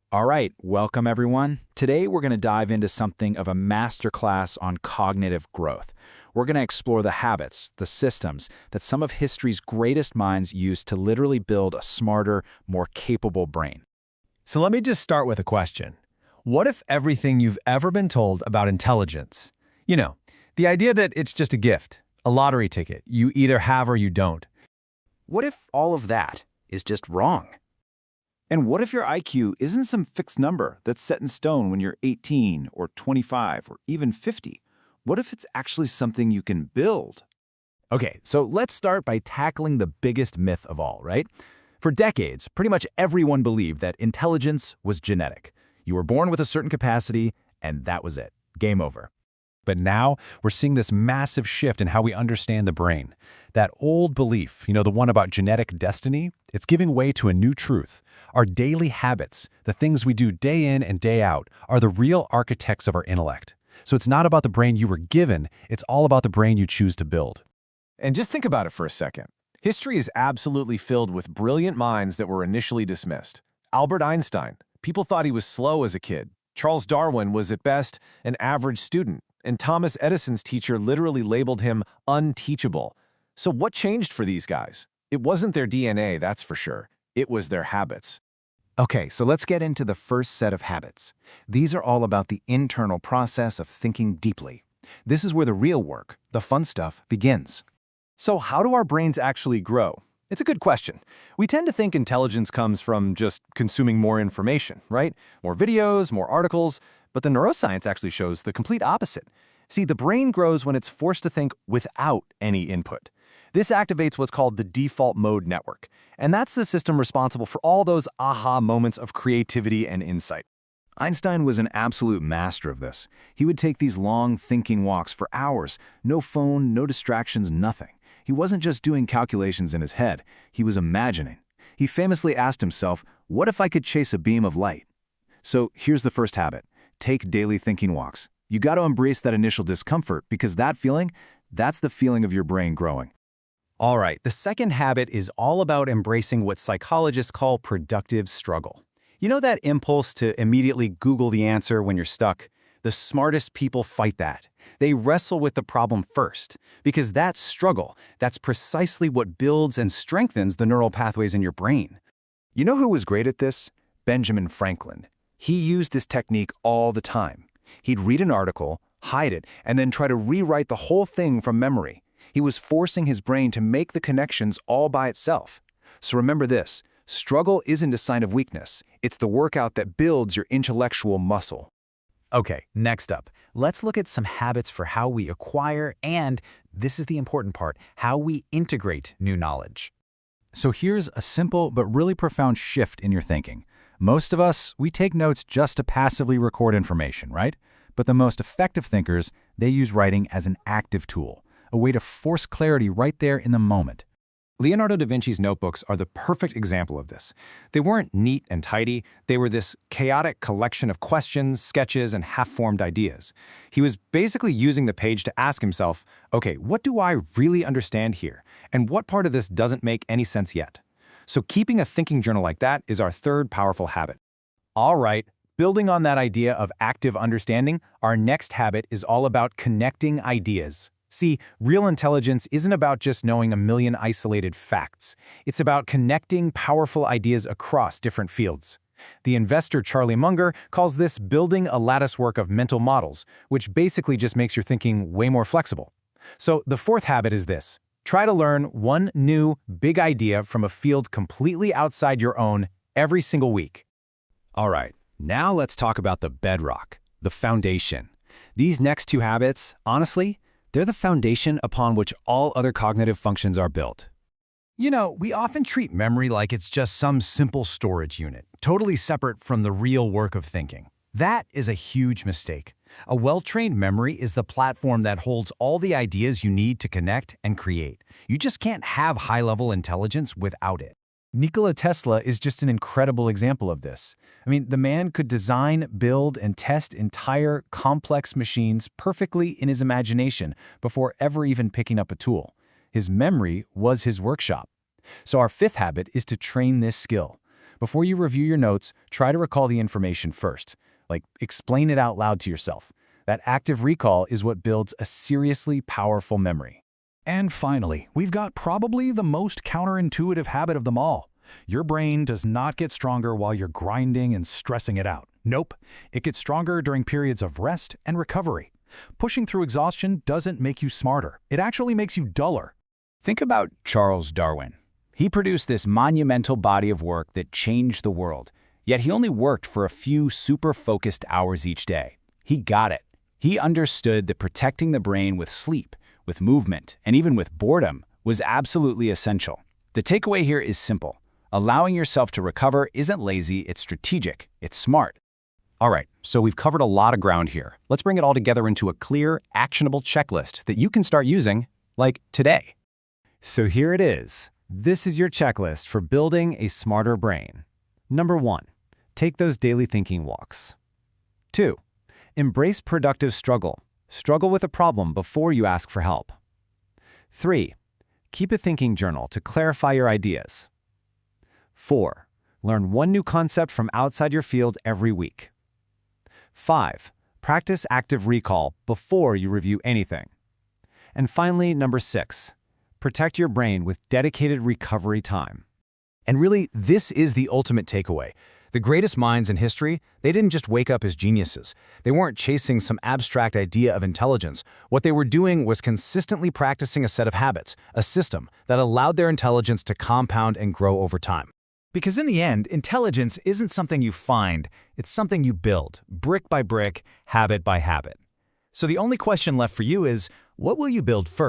All right, welcome everyone. Today we're going to dive into something of a masterclass on cognitive growth. We're going to explore the habits, the systems that some of history's greatest minds used to literally build a smarter, more capable brain. So let me just start with a question. What if everything you've ever been told about intelligence, the idea that it's just a gift, a lottery ticket, you either have or you don't? What if all of that is just wrong? And what if your IQ isn't some fixed number that's set in stone when you're 18 or 25 or even 50? What if it's actually something you can build? Okay, so let's start by tackling the biggest myth of all, right? For decades, pretty much everyone believed that intelligence was genetic. You were born with a certain capacity, and that was it. Game over. But now we're seeing this massive shift in how we understand the brain. That old belief, the one about genetic destiny, it's giving way to a new truth. Our daily habits, the things we do day in and day out, are the real architects of our intellect. So it's not about the brain you were given, it's all about the brain you choose to build. And just think about it for a second. History is absolutely filled with brilliant minds that were initially dismissed. Albert Einstein, people thought he was slow as a kid. Charles Darwin was at best an average student. And Thomas Edison's teacher literally labeled him unteachable. So what changed for these guys? It wasn't their DNA, that's for sure. It was their habits. Okay, so let's get into the first set of habits. These are all about the internal process of thinking deeply. This is where the real work, the fun stuff, begins. So how do our brains actually grow? It's a good question. We tend to think intelligence comes from just consuming more information, right? More videos, more articles. But the neuroscience actually shows the complete opposite. See, the brain grows when it's forced to think without any input. This activates what's called the default mode network, and that's the system responsible for all those aha moments of creativity and insight. Einstein was an absolute master of this. He would take these long thinking walks for hours, no phone, no distractions, nothing. He wasn't just doing calculations in his head, he was imagining. He famously asked himself, what if I could chase a beam of light? So here's the first habit. Take daily thinking walks. You got to embrace that initial discomfort because that's the feeling of your brain growing. All right, the second habit is all about embracing what psychologists call productive struggle. You know that impulse to immediately Google the answer when you're stuck? The smartest people fight that. They wrestle with the problem first, because that struggle, that's precisely what builds and strengthens the neural pathways in your brain. You know who was great at this? Benjamin Franklin. He used this technique all the time. He'd read an article, hide it, and then try to rewrite the whole thing from memory. He was forcing his brain to make the connections all by itself. So remember this, struggle isn't a sign of weakness. It's the workout that builds your intellectual muscle. Okay, next up, let's look at some habits for how we acquire and, this is the important part, how we integrate new knowledge. So here's a simple but really profound shift in your thinking. Most of us, we take notes just to passively record information, right? But the most effective thinkers, they use writing as an active tool, a way to force clarity right there in the moment. Leonardo da Vinci's notebooks are the perfect example of this. They weren't neat and tidy, they were this chaotic collection of questions, sketches, and half-formed ideas. He was basically using the page to ask himself, okay, what do I really understand here? And what part of this doesn't make any sense yet? So keeping a thinking journal like that is our third powerful habit. All right, building on that idea of active understanding, our next habit is all about connecting ideas. See, real intelligence isn't about just knowing a million isolated facts. It's about connecting powerful ideas across different fields. The investor Charlie Munger calls this building a latticework of mental models, which basically just makes your thinking way more flexible. So the fourth habit is this. Try to learn one new, big idea from a field completely outside your own every single week. All right, now let's talk about the bedrock, the foundation. These next two habits, honestly, they're the foundation upon which all other cognitive functions are built. We often treat memory like it's just some simple storage unit, totally separate from the real work of thinking. That is a huge mistake. A well-trained memory is the platform that holds all the ideas you need to connect and create. You just can't have high-level intelligence without it. Nikola Tesla is just an incredible example of this. The man could design, build, and test entire complex machines perfectly in his imagination before ever even picking up a tool. His memory was his workshop. So our fifth habit is to train this skill. Before you review your notes, try to recall the information first. Like, explain it out loud to yourself. That active recall is what builds a seriously powerful memory. And finally, we've got probably the most counterintuitive habit of them all. Your brain does not get stronger while you're grinding and stressing it out. Nope, it gets stronger during periods of rest and recovery. Pushing through exhaustion doesn't make you smarter. It actually makes you duller. Think about Charles Darwin. He produced this monumental body of work that changed the world, yet he only worked for a few super-focused hours each day. He got it. He understood that protecting the brain with sleep, with movement, and even with boredom was absolutely essential. The takeaway here is simple. Allowing yourself to recover isn't lazy, it's strategic, it's smart. All right, so we've covered a lot of ground here. Let's bring it all together into a clear, actionable checklist that you can start using, like today. So here it is. This is your checklist for building a smarter brain. Number 1, take those daily thinking walks. 2, embrace productive struggle. Struggle with a problem before you ask for help. 3, keep a thinking journal to clarify your ideas. 4, learn one new concept from outside your field every week. 5, practice active recall before you review anything. And finally, number 6, protect your brain with dedicated recovery time. And really, this is the ultimate takeaway. The greatest minds in history, they didn't just wake up as geniuses. They weren't chasing some abstract idea of intelligence. What they were doing was consistently practicing a set of habits, a system that allowed their intelligence to compound and grow over time. Because in the end, intelligence isn't something you find, it's something you build, brick by brick, habit by habit. So the only question left for you is, what will you build first?